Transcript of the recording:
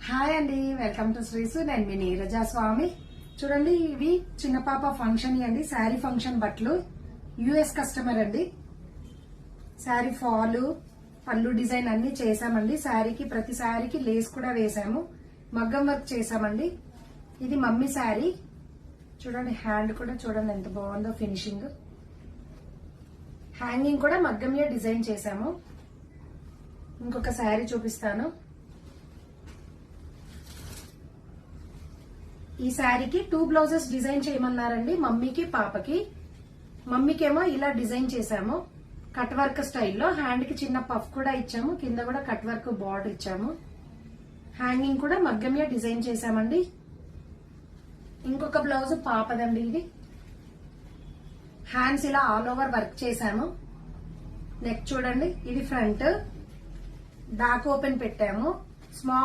Hi అండి, welcome to శ్రీసు. నేను మీ నీరజా స్వామి. చూడండి, ఇవి చిన్న పాప ఫంక్షన్ అండి, శారీ ఫంక్షన్ బట్టలు. యుఎస్ కస్టమర్ అండి. శారీ ఫాల్ పళ్ళు డిజైన్ అన్ని చేసామండి. శారీకి ప్రతి శారీకి లేస్ కూడా వేసాము, మగ్గం వర్క్ చేసామండి. ఇది మమ్మీ శారీ. చూడండి, హ్యాండ్ కూడా చూడండి ఎంత బాగుందో ఫినిషింగ్. హ్యాంగింగ్ కూడా మగ్గంలో డిజైన్ చేసాము. ఇంకొక శారీ చూపిస్తాను. ఈ శారీకి 2 బ్లౌజెస్ డిజైన్ చేయమన్నారండి, మమ్మీకి పాపకి. మమ్మీకేమో ఇలా డిజైన్ చేసాము కట్ వర్క్ స్టైల్లో. హ్యాండ్ కి చిన్న పఫ్ కూడా ఇచ్చాము, కింద కూడా కట్ వర్క్ బార్డర్ ఇచ్చాము. హ్యాంగింగ్ కూడా మగ్గంలో డిజైన్ చేసామండి. ఇంకొక బ్లౌజ్ పాపదండి. ఇది హ్యాండ్స్ ఇలా ఆల్ ఓవర్ వర్క్ చేసాము. నెక్ చూడండి, ఇది ఫ్రంట్, బ్యాక్ ఓపెన్ పెట్టాము. స్మాల్